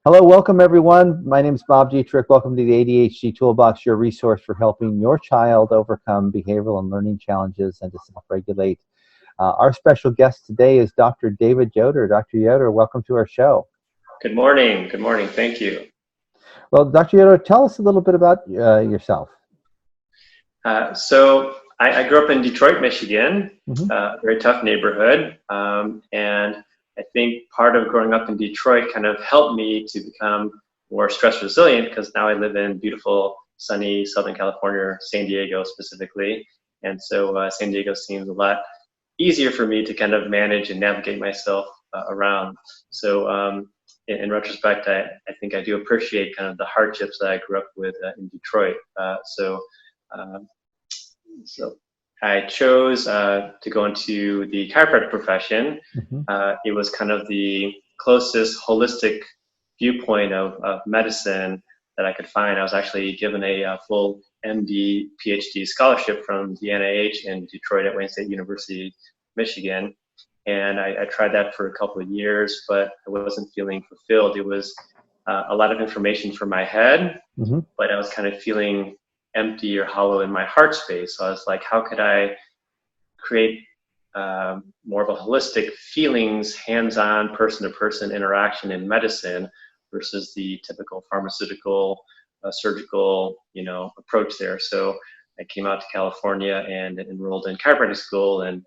Hello, welcome everyone. My name is Bob Dietrich. Welcome to the ADHD Toolbox, your resource for helping your child overcome behavioral and learning challenges and to self-regulate. Our special guest today is Dr. David Yoder. Dr. Yoder, welcome to our show. Good morning. Good morning. Thank you. Well, Dr. Yoder, tell us a little bit about yourself. So I grew up in Detroit, Michigan, Mm-hmm. very tough neighborhood. And I think part of growing up in Detroit kind of helped me to become more stress resilient because now I live in beautiful, sunny Southern California, San Diego specifically. And so San Diego seems a lot easier for me to kind of manage and navigate myself around. So in retrospect, I think I do appreciate kind of the hardships that I grew up with in Detroit. So I chose to go into the chiropractic profession. Mm-hmm. It was kind of the closest holistic viewpoint of medicine that I could find. I was actually given a full MD, PhD scholarship from the NIH in Detroit at Wayne State University, Michigan. And I tried that for a couple of years, but I wasn't feeling fulfilled. It was a lot of information for my head, Mm-hmm. but I was kind of feeling empty or hollow in my heart space. So I was like, how could I create more of a holistic feelings, hands-on, person-to-person interaction in medicine versus the typical pharmaceutical, surgical, approach there. So I came out to California and enrolled in chiropractic school and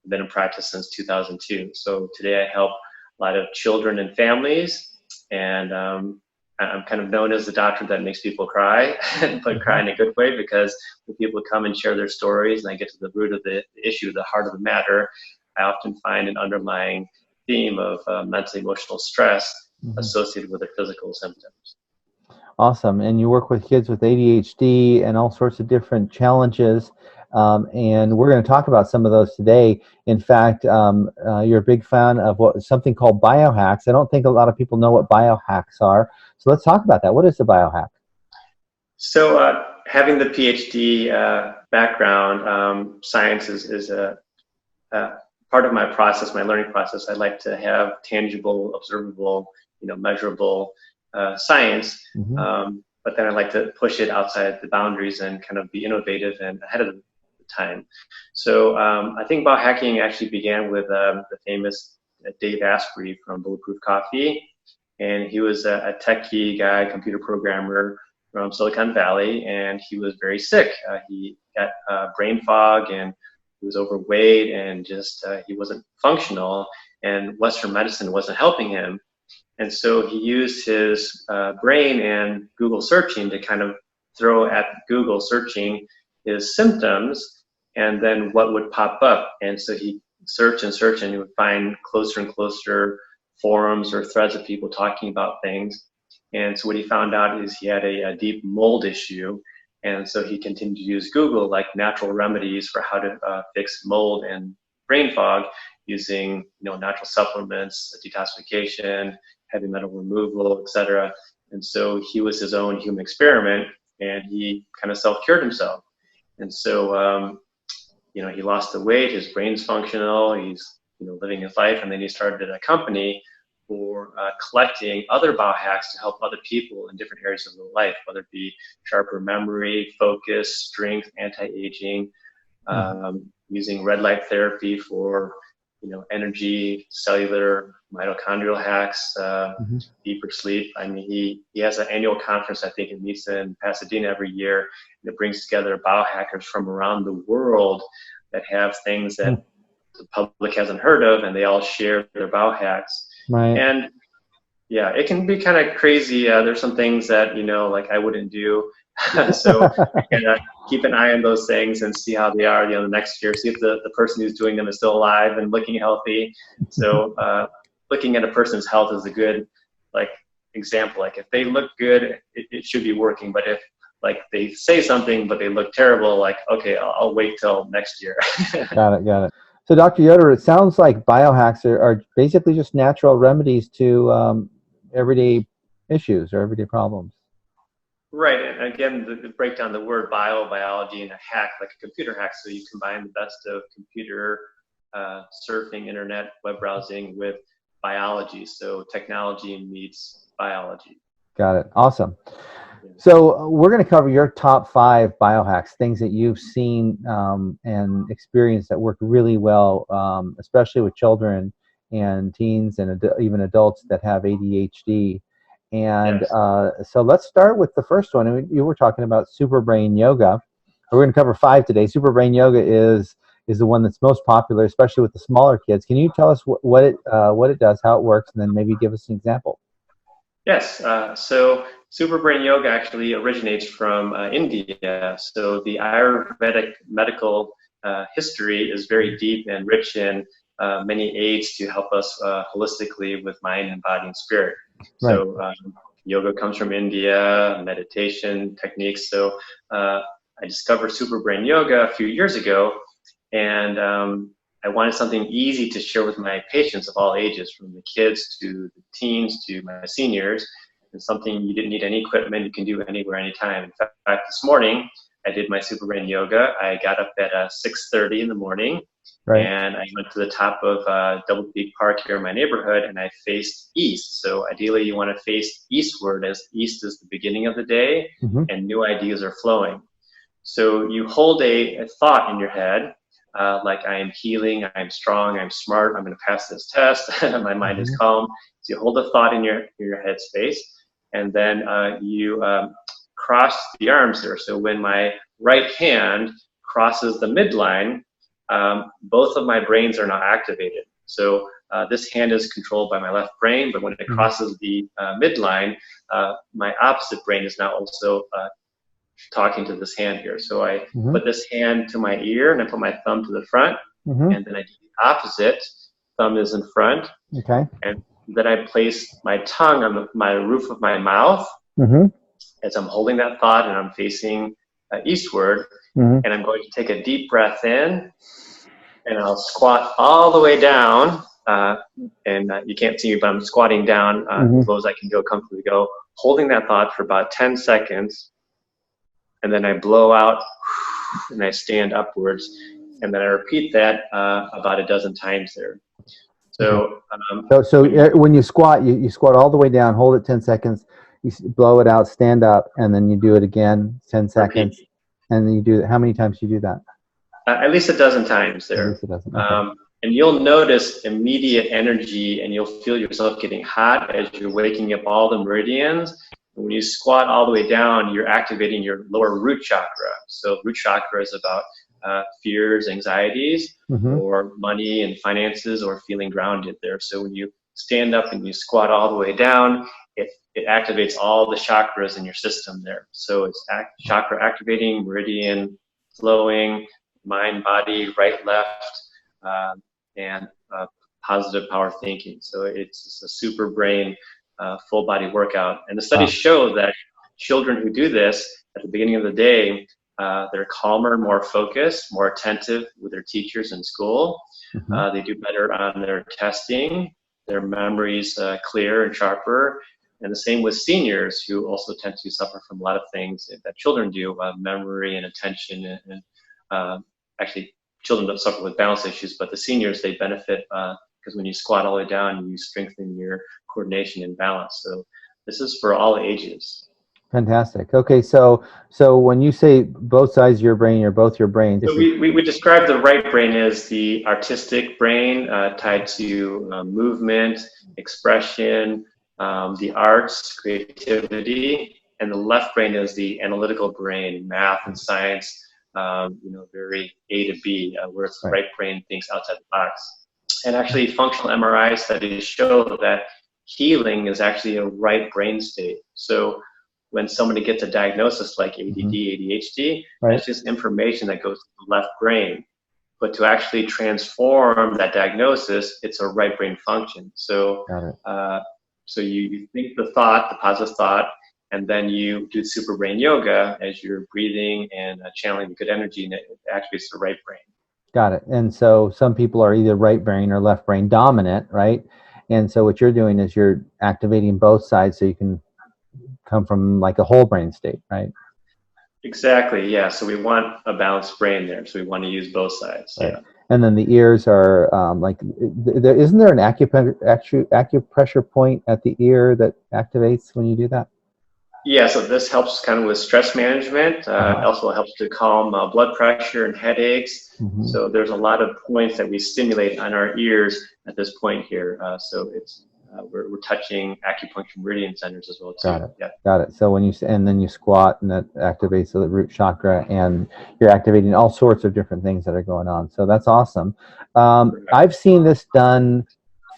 been in practice since 2002. So today I help a lot of children and families, and I'm kind of known as the doctor that makes people cry, but cry in a good way, because when people come and share their stories and I get to the root of the issue, the heart of the matter, I often find an underlying theme of mental emotional stress associated with their physical symptoms. Awesome. And you work with kids with ADHD and all sorts of different challenges. And we're going to talk about some of those today. In fact, you're a big fan of something called biohacks. I don't think a lot of people know what biohacks are. So let's talk about that. What is a biohack? So having the PhD background, science is a part of my process, my learning process. I like to have tangible, observable, measurable science, Mm-hmm. but then I like to push it outside the boundaries and kind of be innovative and ahead of the time. So I think biohacking actually began with the famous Dave Asprey from Bulletproof Coffee, and he was a techie guy, computer programmer from Silicon Valley, and he was very sick. He got brain fog, and he was overweight, and just he wasn't functional, and Western medicine wasn't helping him. And so he used his brain and Google searching to kind of throw at Google searching his symptoms and then what would pop up. And so he searched and searched, and he would find closer and closer forums or threads of people talking about things. And so what he found out is he had a deep mold issue. And so he continued to use Google like natural remedies for how to fix mold and brain fog using natural supplements, detoxification, heavy metal removal, etc. And so he was his own human experiment, and he kind of self-cured himself. And so, he lost the weight, his brain's functional, he's, living his life. And then he started a company for collecting other biohacks to help other people in different areas of their life, whether it be sharper memory, focus, strength, anti-aging, using red light therapy for energy, cellular, mitochondrial hacks, deeper sleep. I mean, he has an annual conference, I think it meets in Pasadena every year, and it brings together biohackers from around the world that have things that the public hasn't heard of, and they all share their biohacks. Right. And yeah, it can be kind of crazy. There's some things that, like I wouldn't do. So keep an eye on those things and see how they are, the next year, see if the person who's doing them is still alive and looking healthy. So looking at a person's health is a good example. Like if they look good, it should be working. But if they say something but they look terrible, okay, I'll wait till next year. Got it. So Dr. Yoder, it sounds like biohacks are basically just natural remedies to everyday issues or everyday problems. Right, and again, the break down the word biology, and a hack, like a computer hack. So you combine the best of computer, surfing, internet, web browsing with biology. So technology meets biology. Got it. Awesome. So we're going to cover your top 5 biohacks, things that you've seen and experienced that work really well, especially with children and teens and even adults that have ADHD. And Yes. so let's start with the first one. And you were talking about super brain yoga. We're going to cover 5 today. Super brain yoga is the one that's most popular, especially with the smaller kids. Can you tell us what it does, how it works, and then maybe give us an example? Yes. So Super Brain Yoga actually originates from India. So the Ayurvedic medical history is very deep and rich in many aids to help us holistically with mind and body and spirit. Right. So yoga comes from India, meditation techniques. So I discovered Super Brain Yoga a few years ago, and I wanted something easy to share with my patients of all ages, from the kids to the teens to my seniors, and something you didn't need any equipment, you can do anywhere, anytime. In fact, this morning, I did my Super Brain Yoga. I got up at 6:30 in the morning, Right. and I went to the top of Double Peak Park here in my neighborhood, and I faced east. So ideally, you want to face eastward, as east is the beginning of the day, and new ideas are flowing. So you hold a thought in your head, like I am healing, I am strong, I'm smart, I'm going to pass this test, my mind is calm. So you hold a thought in your head space, and then you cross the arms there. So when my right hand crosses the midline, both of my brains are now activated. So this hand is controlled by my left brain, but when it crosses the midline, my opposite brain is now also talking to this hand here. So I put this hand to my ear, and I put my thumb to the front, and then I do the opposite. Thumb is in front, and then I place my tongue on my roof of my mouth as I'm holding that thought, and I'm facing eastward, and I'm going to take a deep breath in, and I'll squat all the way down, and you can't see me, but I'm squatting down as low as I can go, comfortably go, holding that thought for about 10 seconds. And then I blow out, and I stand upwards, and then I repeat that about a dozen times there. So, when you squat, you squat all the way down, hold it 10 seconds, you blow it out, stand up, and then you do it again, 10 seconds, and then you do it. How many times do you do that? At least a dozen times there. At least a dozen. Okay. And you'll notice immediate energy, and you'll feel yourself getting hot as you're waking up all the meridians. When you squat all the way down, you're activating your lower root chakra. So root chakra is about fears, anxieties, or money and finances, or feeling grounded there. So when you stand up and you squat all the way down, it activates all the chakras in your system there. So it's chakra activating, meridian flowing, mind, body, right, left, and positive power thinking. So it's just a super brain full body workout. And the studies show that children who do this at the beginning of the day, they're calmer, more focused, more attentive with their teachers in school. They do better on their testing. Their memory's clear and sharper. And the same with seniors, who also tend to suffer from a lot of things that children do, memory and attention. And actually, children don't suffer with balance issues, but the seniors, they benefit because when you squat all the way down, you strengthen your coordination and balance. So this is for all ages. Fantastic. Okay, so when you say both sides of your brain or both your brains, so we describe the right brain as the artistic brain, tied to movement, expression, the arts, creativity, and the left brain is the analytical brain, math and science, very A to B, whereas the right brain thinks outside the box. And actually, functional MRI studies show that healing is actually a right brain state. So when somebody gets a diagnosis like ADD, ADHD, that's just information that goes to the left brain. But to actually transform that diagnosis, it's a right brain function. So, so you think the thought, the positive thought, and then you do super brain yoga as you're breathing and channeling the good energy, and it activates the right brain. Got it. And so some people are either right brain or left brain dominant, right? And so what you're doing is you're activating both sides so you can come from like a whole brain state, right? Exactly, yeah. So we want a balanced brain there. So we want to use both sides, yeah. And then the ears are isn't there an acupressure point at the ear that activates when you do that? Yeah, so this helps kind of with stress management. Uh-huh. Also helps to calm blood pressure and headaches. Hmm. So there's a lot of points that we stimulate on our ears at this point here. So it's we're touching acupuncture meridian centers as well Got too. it. Yeah. Got it. So and then you squat, and that activates the root chakra, and you're activating all sorts of different things that are going on. So that's awesome. I've seen this done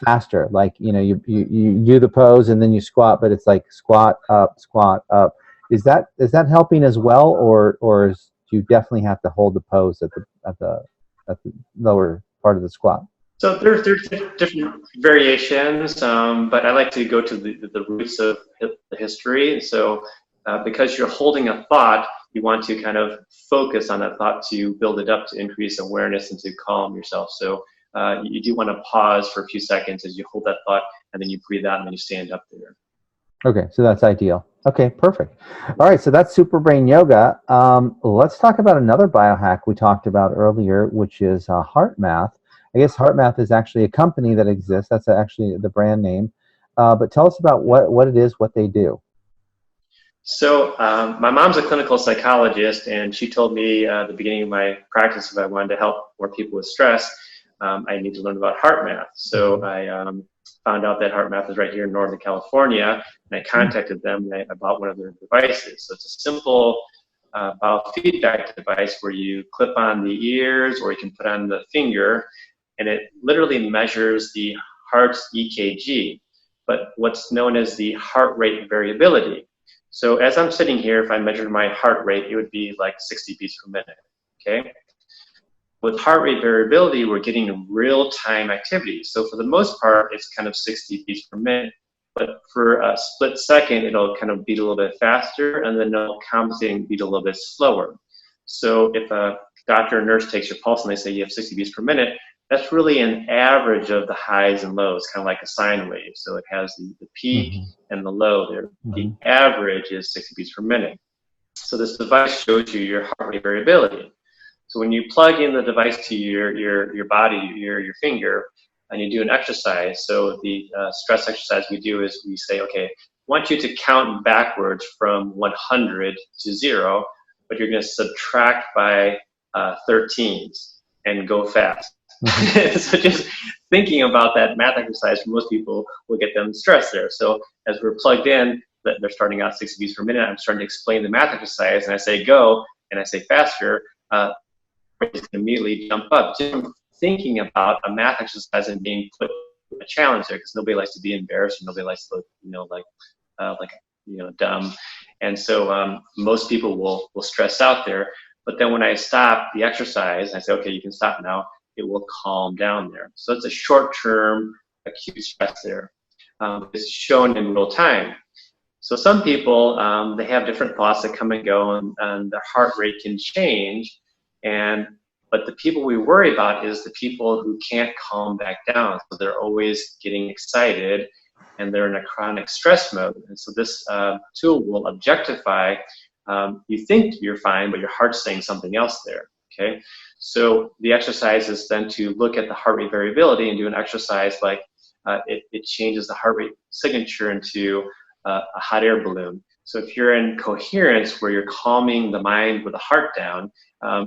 faster. Like, you do the pose and then you squat, but it's like squat up, squat up. Is that helping as well, or do you definitely have to hold the pose at the lower part of the squat? So there's different variations, but I like to go to the roots of the history. So because you're holding a thought, you want to kind of focus on that thought to build it up, to increase awareness and to calm yourself. So you do want to pause for a few seconds as you hold that thought, and then you breathe out, and then you stand up there. Okay, so that's ideal. Okay, perfect. All right, so that's Super Brain Yoga. Let's talk about another biohack we talked about earlier, which is Heart Math. I guess Heart Math is actually a company that exists. That's actually the brand name. But tell us about what it is, what they do. So my mom's a clinical psychologist, and she told me at the beginning of my practice, if I wanted to help more people with stress, I need to learn about heart math. So I found out that heart math is right here in Northern California, and I contacted them, and I bought one of their devices. So it's a simple biofeedback device where you clip on the ears, or you can put on the finger, and it literally measures the heart's EKG, but what's known as the heart rate variability. So as I'm sitting here, if I measured my heart rate, it would be like 60 beats per minute, okay? With heart rate variability, we're getting real-time activity. So for the most part, it's kind of 60 beats per minute. But for a split second, it'll kind of beat a little bit faster, and then it'll compensate and beat a little bit slower. So if a doctor or nurse takes your pulse and they say you have 60 beats per minute, that's really an average of the highs and lows, kind of like a sine wave. So it has the peak and the low there. The average is 60 beats per minute. So this device shows you your heart rate variability. So when you plug in the device to your body, your finger, and you do an exercise, so the stress exercise we do is we say, okay, I want you to count backwards from 100 to 0, but you're going to subtract by 13s and go fast. So just thinking about that math exercise for most people will get them stressed there. So as we're plugged in, they're starting out 60 beats per minute, I'm starting to explain the math exercise, and I say go, and I say faster, just immediately jump up. Just thinking about a math exercise and being put a challenge there, because nobody likes to be embarrassed, and nobody likes to look, dumb. And so most people will stress out there. But then when I stop the exercise, I say, okay, you can stop now, it will calm down there. So it's a short-term acute stress there. It's shown in real time. So some people, they have different thoughts that come and go, and their heart rate can change. But the people we worry about is the people who can't calm back down. So they're always getting excited, and they're in a chronic stress mode. And so this tool will objectify, you think you're fine, but your heart's saying something else there, okay? So the exercise is then to look at the heart rate variability and do an exercise like it changes the heart rate signature into a hot air balloon. So if you're in coherence where you're calming the mind with the heart down,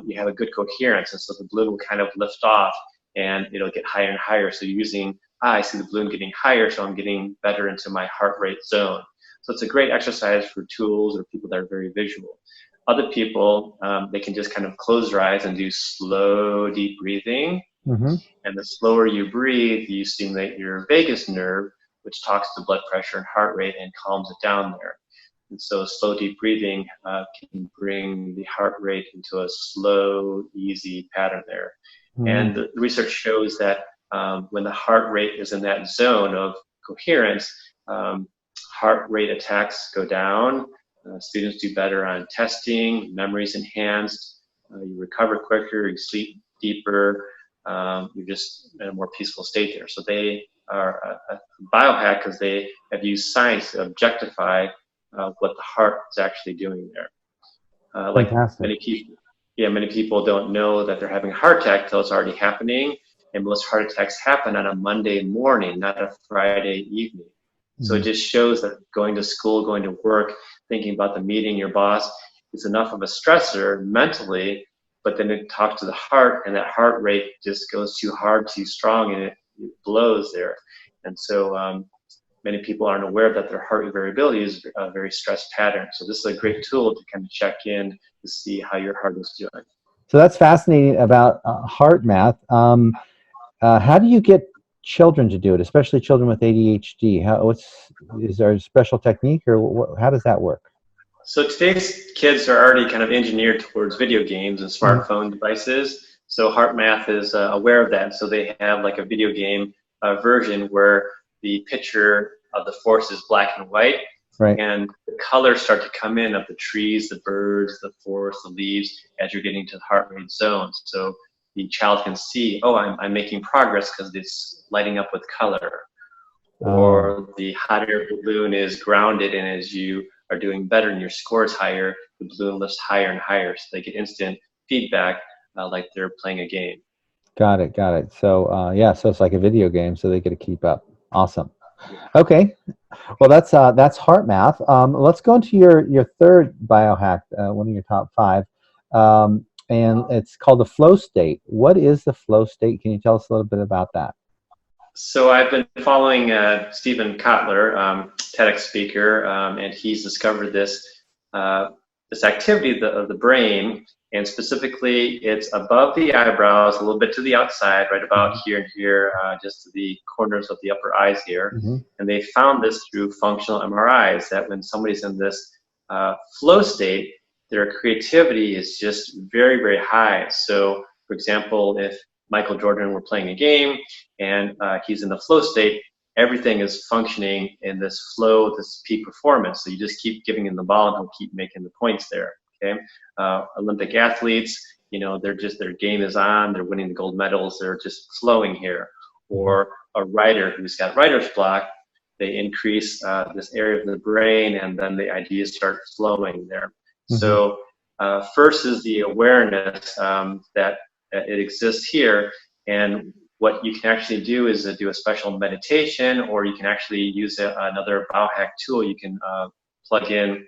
you have a good coherence, and so the balloon will kind of lift off and it'll get higher and higher. So you're using, I see the balloon getting higher, so I'm getting better into my heart rate zone. So it's a great exercise for tools or people that are very visual. Other people, they can just kind of close their eyes and do slow, deep breathing. And the slower you breathe, you stimulate your vagus nerve, which talks to blood pressure and heart rate and calms it down there. And so slow, deep breathing can bring the heart rate into a slow, easy pattern there. And the research shows that when the heart rate is in that zone of coherence, heart rate attacks go down. Students do better on testing, memory's enhanced, you recover quicker, you sleep deeper, you're just in a more peaceful state there. So they are a biohack because they have used science to objectify what the heart is actually doing there. Like Fantastic. many people. yeah, many people don't know that they're having a heart attack till it's already happening. And most heart attacks happen on a Monday morning, not a Friday evening. So it Mhm. just shows that going to school, going to work, thinking about the meeting, your boss, is enough of a stressor mentally, but then it talks to the heart, and that heart rate just goes too hard, too strong, and it blows there. And so many people aren't aware that their heart rate variability is a very stressed pattern. So this is a great tool to kind of check in to see how your heart is doing. So that's fascinating about heart math. How do you get children to do it, especially children with ADHD? Is there a special technique, or how does that work? So today's kids are already kind of engineered towards video games and Mhm. smartphone devices. So HeartMath is aware of that. So they have like a video game version where the picture of the forest is black and white, Right. and the colors start to come in of the trees, the birds, the forest, the leaves as you're getting to the heart rate zone. So the child can see, oh, I'm making progress because it's lighting up with color, Oh, or the hot air balloon is grounded, and as you are doing better and your score is higher, the balloon lifts higher and higher, so they get instant feedback like they're playing a game. got it, got it. So yeah, so it's like a video game, so they get to keep up. Awesome. Okay. Well, that's heart math. Let's go into your third biohack, one of your top five, and it's called the flow state. What is the flow state? Can you tell us a little bit about that? So I've been following Stephen Kotler, TEDx speaker, and he's discovered this activity of the brain, and specifically it's above the eyebrows, a little bit to the outside, right about Hmm. here and here, just to the corners of the upper eyes here. Hmm. And they found this through functional MRIs, that when somebody's in this flow state, their creativity is just very, very high. So, for example, if Michael Jordan were playing a game and he's in the flow state, everything is functioning in this flow, this peak performance. So you just keep giving him the ball and he'll keep making the points there. Okay, Olympic athletes, their game is on, they're winning the gold medals, they're just flowing here. Hmm. Or a writer who's got writer's block, they increase this area of the brain, and then the ideas start flowing there. Hmm. So first is the awareness that it exists here, and what you can actually do is do a special meditation, or you can actually use another biohack tool. You can plug in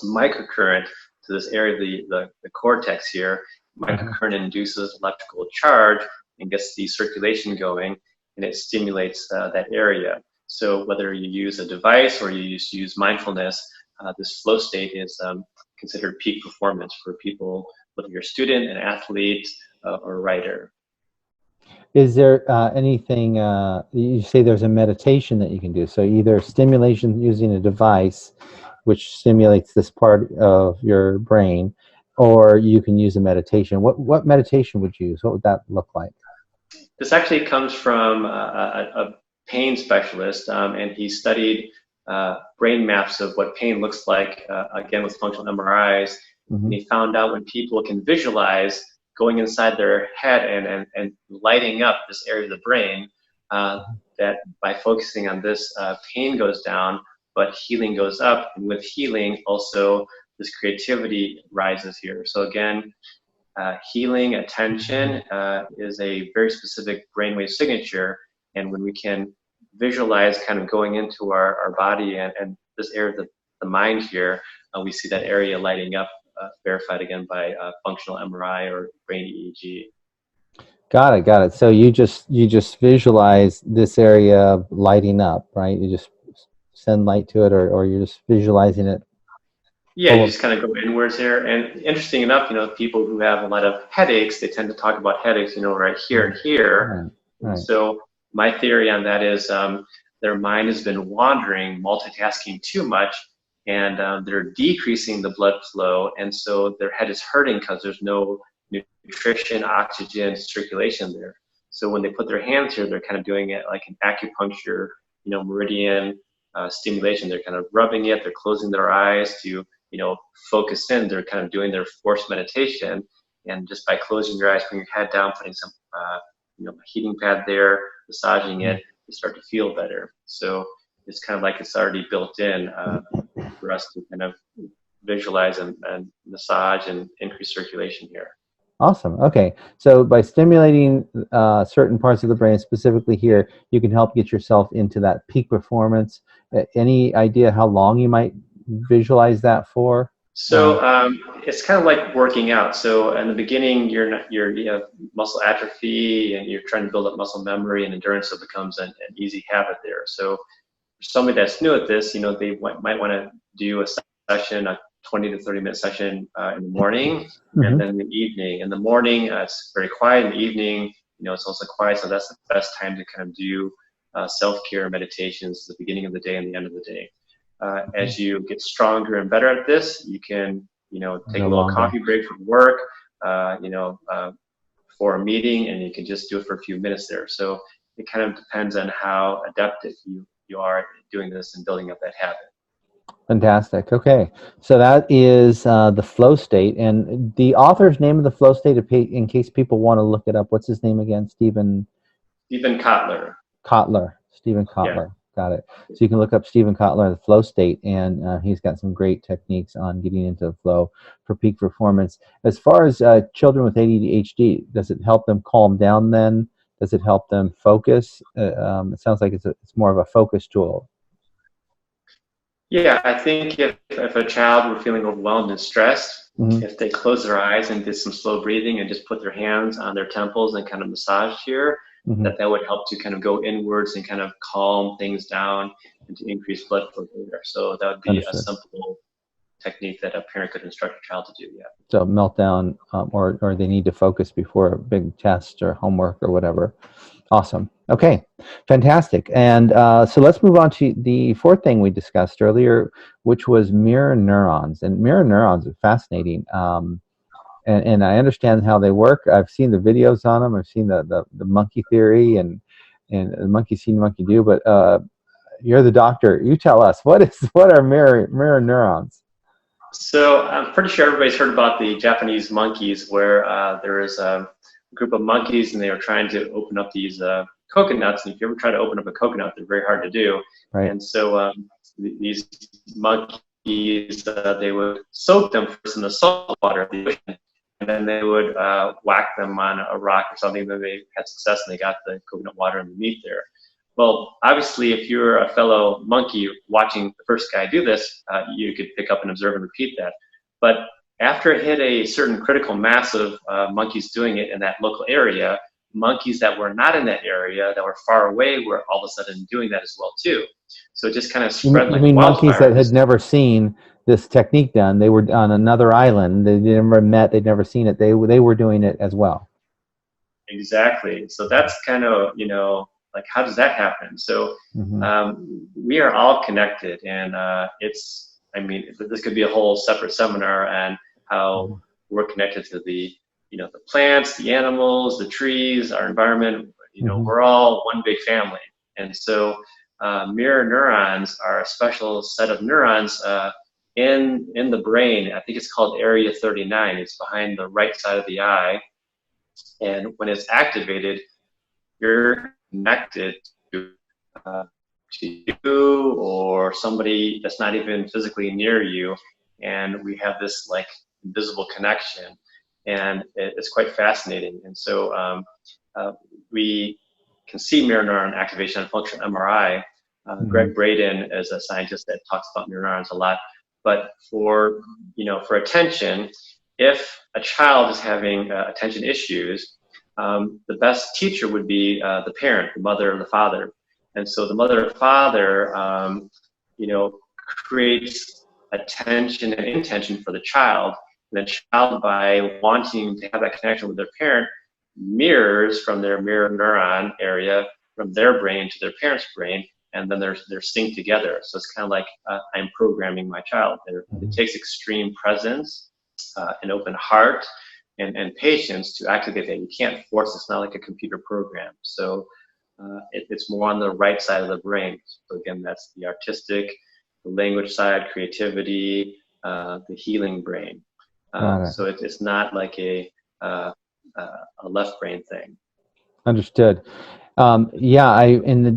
microcurrent to this area of the cortex here. Hmm. Microcurrent induces electrical charge and gets the circulation going, and it stimulates that area. So whether you use a device or you use mindfulness, this flow state is considered peak performance for people, whether you're a student, an athlete, or a writer. Is there anything, you say there's a meditation that you can do? So either stimulation using a device, which stimulates this part of your brain, or you can use a meditation. What meditation would you use? What would that look like? This actually comes from a pain specialist, and he studied brain maps of what pain looks like, again with functional MRIs, and Hmm. he found out when people can visualize going inside their head and lighting up this area of the brain, that by focusing on this, pain goes down, but healing goes up, and with healing also this creativity rises here. So again, healing attention is a very specific brainwave signature, and when we can visualize kind of going into our body and this area of the mind here, we see that area lighting up, verified again by functional MRI or brain EEG. Got it, got it. So you just visualize this area lighting up, right? You just send light to it, or you're just visualizing it Yeah, full you of. just kind of go inwards here. And interesting enough, people who have a lot of headaches, they tend to talk about headaches, right here and here. Right, And right. so my theory on that is their mind has been wandering, multitasking too much, and they're decreasing the blood flow. And so their head is hurting because there's no nutrition, oxygen, circulation there. So when they put their hands here, they're kind of doing it like an acupuncture, meridian stimulation. They're kind of rubbing it, they're closing their eyes to focus in. They're kind of doing their forced meditation, and just by closing your eyes, putting your head down, putting some, a heating pad there, massaging it, you start to feel better. So it's kind of like it's already built in for us to kind of visualize and massage and increase circulation here. Awesome. Okay. So by stimulating certain parts of the brain, specifically here, you can help get yourself into that peak performance. Any idea how long you might visualize that for? So it's kind of like working out. So in the beginning, you have muscle atrophy and you're trying to build up muscle memory and endurance, so it becomes an easy habit there. So for somebody that's new at this, they might want to do a session, a 20 to 30-minute session in the morning, and then in the evening. In the morning, it's very quiet. In the evening, it's also quiet, so that's the best time to kind of do self-care meditations at the beginning of the day and the end of the day. As you get stronger and better at this, you can, take a little coffee break from work, for a meeting, and you can just do it for a few minutes there. So it kind of depends on how adaptive you are doing this and building up that habit. Fantastic. Okay. So that is the flow state. And the author's name of the flow state, in case people want to look it up, what's his name again? Stephen Kotler. Stephen Kotler. Yeah. Got it. So you can look up Stephen Kotler, the flow state, and he's got some great techniques on getting into the flow for peak performance. As far as children with ADHD, does it help them calm down then? Does it help them focus? It sounds like it's more of a focus tool. Yeah, I think if a child were feeling overwhelmed and stressed, if they close their eyes and did some slow breathing and just put their hands on their temples and kind of massage here, that would help to kind of go inwards and kind of calm things down and to increase blood flow there. So that would be a simple technique that a parent could instruct a child to do. Yeah. So meltdown, or they need to focus before a big test or homework or whatever. Awesome. Okay, fantastic. And so let's move on to the fourth thing we discussed earlier, which was mirror neurons. And mirror neurons are fascinating. And I understand how they work. I've seen the videos on them. I've seen the monkey theory and the monkey see, monkey do. But you're the doctor. You tell us, what are mirror neurons? So I'm pretty sure everybody's heard about the Japanese monkeys, where there is a group of monkeys and they were trying to open up these coconuts. And if you ever try to open up a coconut, they're very hard to do. Right. And so these monkeys, they would soak them first in the salt water of the ocean, and then they would whack them on a rock or something. Then they had success and they got the coconut water and the meat there. Well, obviously, if you're a fellow monkey watching the first guy do this, you could pick up and observe and repeat that. But after it hit a certain critical mass of monkeys doing it in that local area, monkeys that were not in that area, that were far away, were all of a sudden doing that as well too. So it just kind of spread like wildfire. You mean monkeys that had never seen this technique done? They were on another island. They never met. They'd never seen it. They were doing it as well. Exactly. So that's kind of, like, how does that happen? So we are all connected, and this could be a whole separate seminar on how we're connected to the plants, the animals, the trees, our environment. We're all one big family. And so mirror neurons are a special set of neurons in the brain. I think it's called area 39. It's behind the right side of the eye. And when it's activated, you're connected to you or somebody that's not even physically near you. And we have this like invisible connection. And it's quite fascinating. And so we can see mirror neuron activation on functional MRI. Greg Braden is a scientist that talks about mirror neurons a lot. But for attention, if a child is having attention issues, the best teacher would be the parent, the mother or the father. And so the mother or father, creates attention and intention for the child. And the child, by wanting to have that connection with their parent, mirrors from their mirror neuron area from their brain to their parent's brain, and then they're synced together. So it's kind of like I'm programming my child. It takes extreme presence, an open heart, and patience to activate that. You can't force it. It's not like a computer program. So it's more on the right side of the brain. So again, that's the artistic, the language side, creativity, the healing brain. So it's not like a left brain thing. Understood. And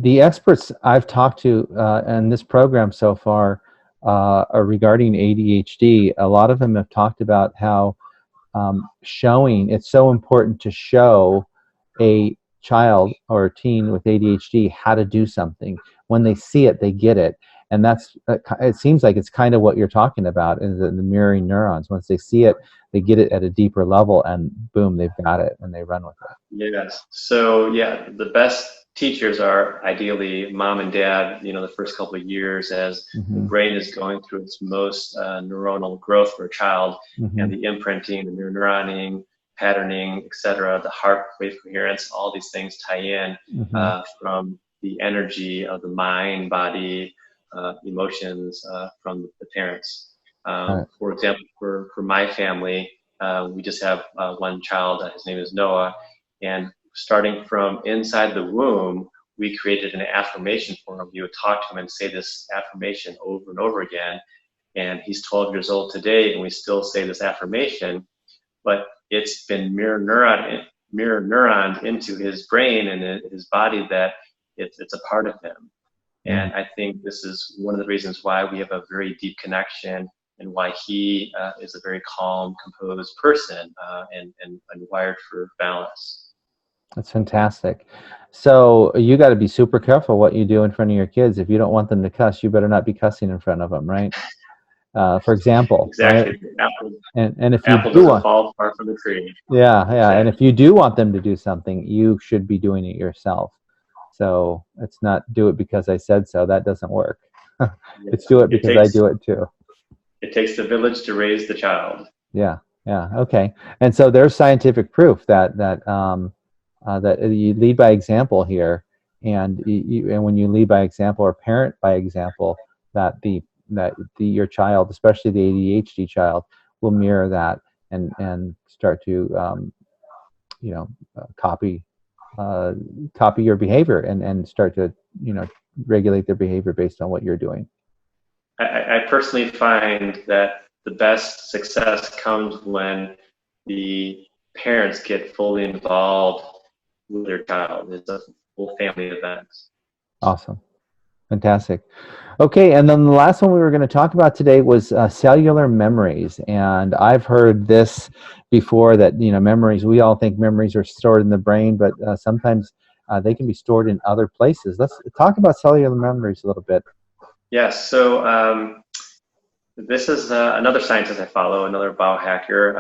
the experts I've talked to in this program so far regarding ADHD, a lot of them have talked about how it's so important to show a child or a teen with ADHD how to do something. When they see it, they get it. And that's, it seems like it's kind of what you're talking about, is the mirroring neurons. Once they see it, they get it at a deeper level, and boom, they've got it, and they run with it. Yes. So yeah, the best teachers are ideally mom and dad, the first couple of years as the brain is going through its most neuronal growth for a child, and the imprinting, the neuroning, patterning, etc., the heart wave coherence, all these things tie in from the energy of the mind, body, emotions from the parents. For example, for my family, we just have one child. His name is Noah. And starting from inside the womb, we created an affirmation for him. We would talk to him and say this affirmation over and over again. And he's 12 years old today, and we still say this affirmation. But it's been mirror neuroned into his brain and his body that it's a part of him. And I think this is one of the reasons why we have a very deep connection, and why he is a very calm, composed person and wired for balance. That's fantastic. So you got to be super careful what you do in front of your kids. If you don't want them to cuss, you better not be cussing in front of them, right? For example, exactly. Right? And if apple you doesn't fall far from the tree. Yeah. Exactly. And if you do want them to do something, you should be doing it yourself. So it's not do it because I said so. That doesn't work. It's do it because I do it too. It takes the village to raise the child. Yeah. Yeah. Okay. And so there's scientific proof that that you lead by example here, and and when you lead by example or parent by example, that your child, especially the ADHD child, will mirror that and start to copy your behavior and start to regulate their behavior based on what you're doing. I personally find that the best success comes when the parents get fully involved with their child. It's a full family event. Awesome. Fantastic. Okay, and then the last one we were going to talk about today was cellular memories. And I've heard this before, that memories, we all think memories are stored in the brain, but sometimes they can be stored in other places. Let's talk about cellular memories a little bit. Yes, so this is another scientist I follow, another biohacker,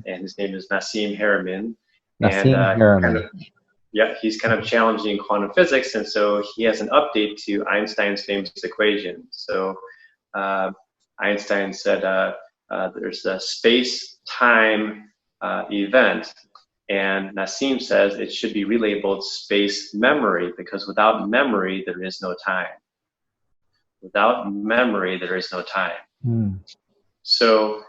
and his name is Nassim Haramein. He's kind of challenging quantum physics, and so he has an update to Einstein's famous equation. So Einstein said there's a space-time event, and Nassim says it should be relabeled space memory, because without memory, there is no time. Without memory, there is no time. So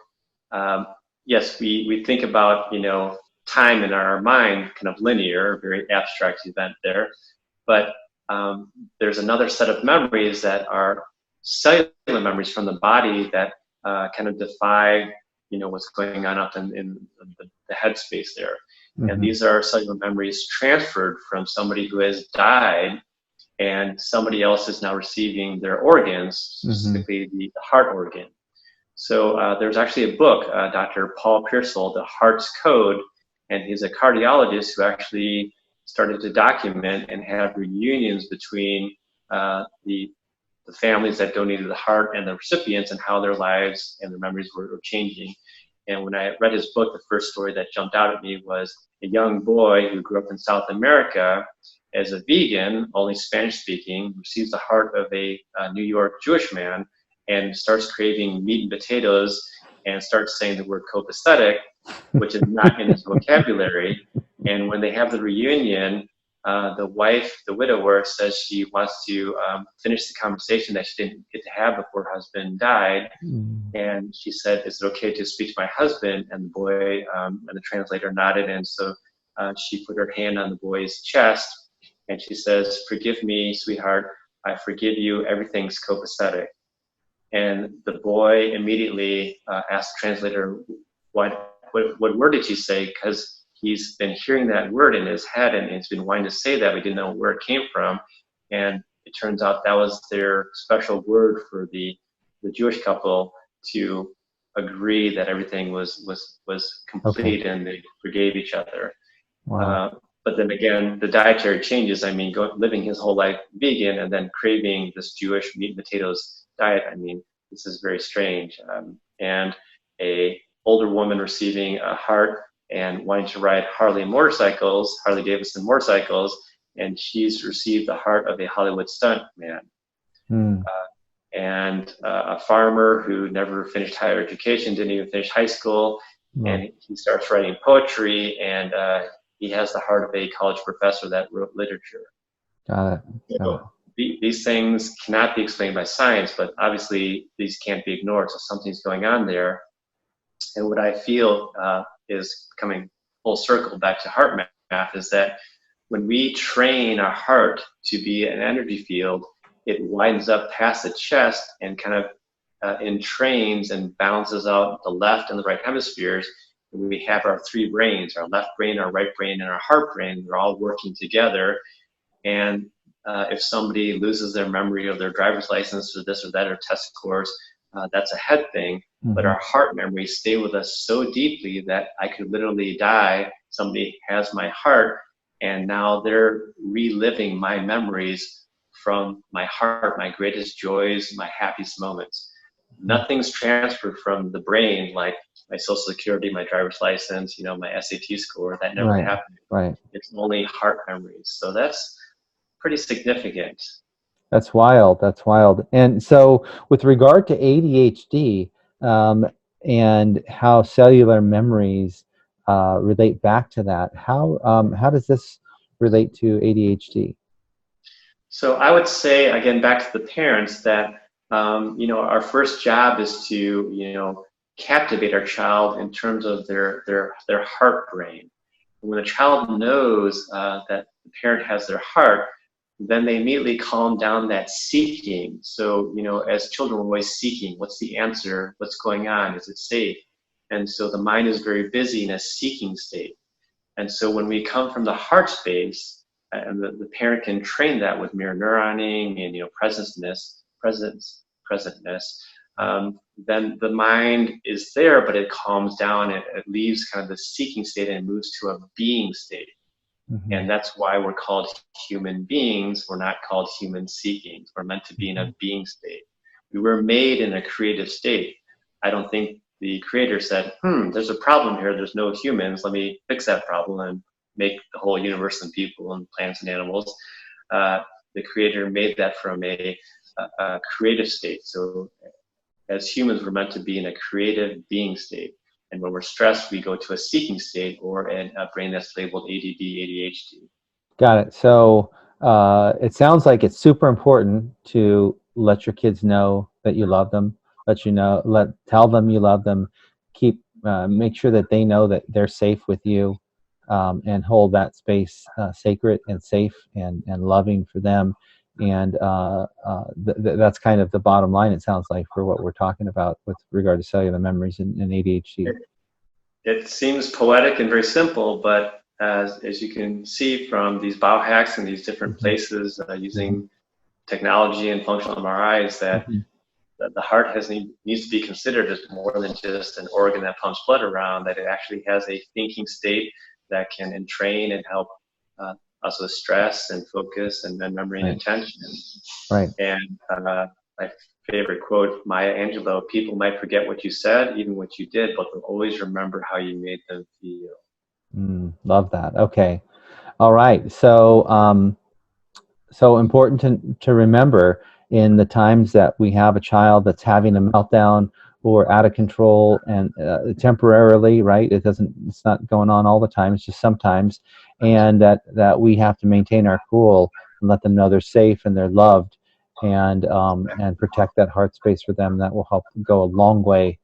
yes, we think about time in our mind, kind of linear, very abstract event there. But there's another set of memories that are cellular memories from the body that kind of defy, what's going on up in the headspace there. And these are cellular memories transferred from somebody who has died, and somebody else is now receiving their organs, specifically the heart organ. So there's actually a book, Dr. Paul Pearsall, The Heart's Code, and he's a cardiologist who actually started to document and have reunions between the families that donated the heart and the recipients, and how their lives and their memories were changing. And when I read his book, the first story that jumped out at me was a young boy who grew up in South America as a vegan, only Spanish speaking, receives the heart of a New York Jewish man and starts craving meat and potatoes and starts saying the word copacetic, which is not in his vocabulary. And when they have the reunion, the wife, the widower, says she wants to finish the conversation that she didn't get to have before her husband died. And she said, "Is it okay to speak to my husband?" And the boy and the translator nodded. And so she put her hand on the boy's chest, and she says, "Forgive me, sweetheart. I forgive you. Everything's copacetic." And the boy immediately asked the translator, what word did she say? Because he's been hearing that word in his head, and he's been wanting to say that, we didn't know where it came from. And it turns out that was their special word for the the Jewish couple to agree that everything was complete, and they forgave each other. Wow. But then again, the dietary changes, I mean, living his whole life vegan and then craving this Jewish meat and potatoes diet, I mean, this is very strange. And a older woman receiving a heart and wanting to ride Harley Davidson motorcycles, and she's received the heart of a Hollywood stunt man. Mm. And a farmer who never finished higher education, didn't even finish high school, and he starts writing poetry, and he has the heart of a college professor that wrote literature. Got it. So these things cannot be explained by science, but obviously these can't be ignored, so something's going on there. And what I feel is coming full circle back to heart math is that when we train our heart to be an energy field, it widens up past the chest and kind of entrains and balances out the left and the right hemispheres. We have our three brains, our left brain, our right brain, and our heart brain. They're all working together. And if somebody loses their memory of their driver's license or this or that or test scores, that's a head thing. Mm-hmm. But our heart memories stay with us so deeply that I could literally die. Somebody has my heart, and now they're reliving my memories from my heart, my greatest joys, my happiest moments. Nothing's transferred from the brain, like my social security, my driver's license, my SAT score. That never happened. Right. It's only heart memories. So that's pretty significant. That's wild. That's wild. And so with regard to ADHD and how cellular memories relate back to that, how does this relate to ADHD? So I would say, again, back to the parents, that our first job is to captivate our child in terms of their heart brain. When a child knows that the parent has their heart, then they immediately calm down that seeking. So as children, we're always seeking. What's the answer? What's going on? Is it safe? And so the mind is very busy in a seeking state. And so when we come from the heart space, and the parent can train that with mirror neuroning and presentness, then the mind is there, but it calms down. It leaves kind of the seeking state and moves to a being state. Mm-hmm. And that's why we're called human beings. We're not called human seekings. We're meant to be in a being state. We were made in a creative state. I don't think the creator said, there's a problem here. There's no humans. Let me fix that problem and make the whole universe and people and plants and animals. The creator made that from a creative state. So as humans, we're meant to be in a creative being state. And when we're stressed, we go to a seeking state or a brain that's labeled ADD, ADHD. Got it. So it sounds like it's super important to let your kids know that you love them, tell them you love them, make sure that they know that they're safe with you, and hold that space sacred and safe and loving for them. And that's kind of the bottom line, it sounds like, for what we're talking about with regard to cellular memories and ADHD. It seems poetic and very simple, but as you can see from these biohacks and these different places using technology and functional MRIs, that the heart needs to be considered as more than just an organ that pumps blood around, that it actually has a thinking state that can entrain and help us with stress and focus and memory and attention. Right. And my favorite quote, Maya Angelou, people might forget what you said, even what you did, but they'll always remember how you made them feel. Love that. Okay. All right. So so important to remember in the times that we have a child that's having a meltdown or out of control and temporarily, right? It's not going on all the time. It's just sometimes. And that we have to maintain our cool and let them know they're safe and they're loved, and protect that heart space for them. That will help go a long way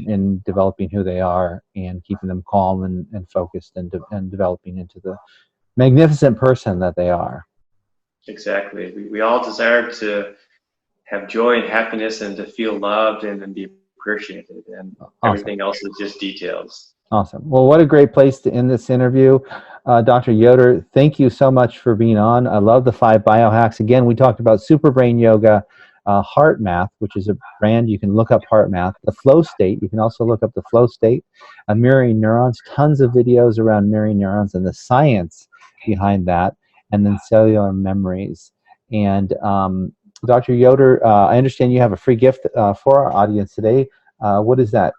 in developing who they are and keeping them calm and focused and developing into the magnificent person that they are. Exactly. We all desire to have joy and happiness and to feel loved and be appreciated, and everything else is just details. Awesome. Well, what a great place to end this interview. Dr. Yoder, thank you so much for being on. I love the 5 biohacks. Again, we talked about super brain yoga, Heart Math, which is a brand. You can look up Heart Math. The Flow State, you can also look up the Flow State. Mirroring neurons, tons of videos around mirroring neurons and the science behind that, and then cellular memories. And Dr. Yoder, I understand you have a free gift for our audience today. What is that?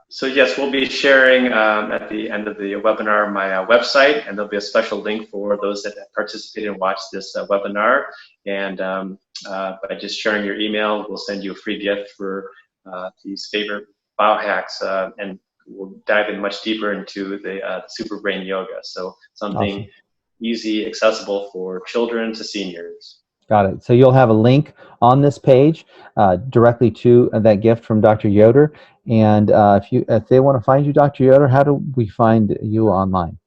So yes, we'll be sharing at the end of the webinar my website, and there'll be a special link for those that participated and watched this webinar. And by just sharing your email, we'll send you a free gift for these favorite biohacks, and we'll dive in much deeper into the super brain yoga. So something Awesome. Easy, accessible for children to seniors. Got it. So you'll have a link on this page directly to that gift from Dr. Yoder. And if they want to find you, Dr. Yoder, how do we find you online?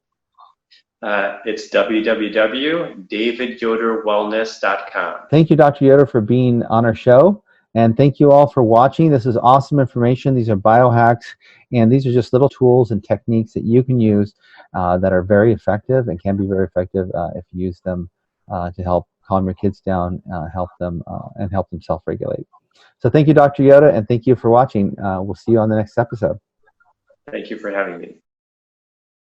It's www.davidyoderwellness.com. Thank you, Dr. Yoder, for being on our show. And thank you all for watching. This is awesome information. These are biohacks, and these are just little tools and techniques that you can use that are very effective and can be very effective if you use them to help calm your kids down, help them self-regulate. So thank you, Dr. Yoder, and thank you for watching. We'll see you on the next episode. Thank you for having me.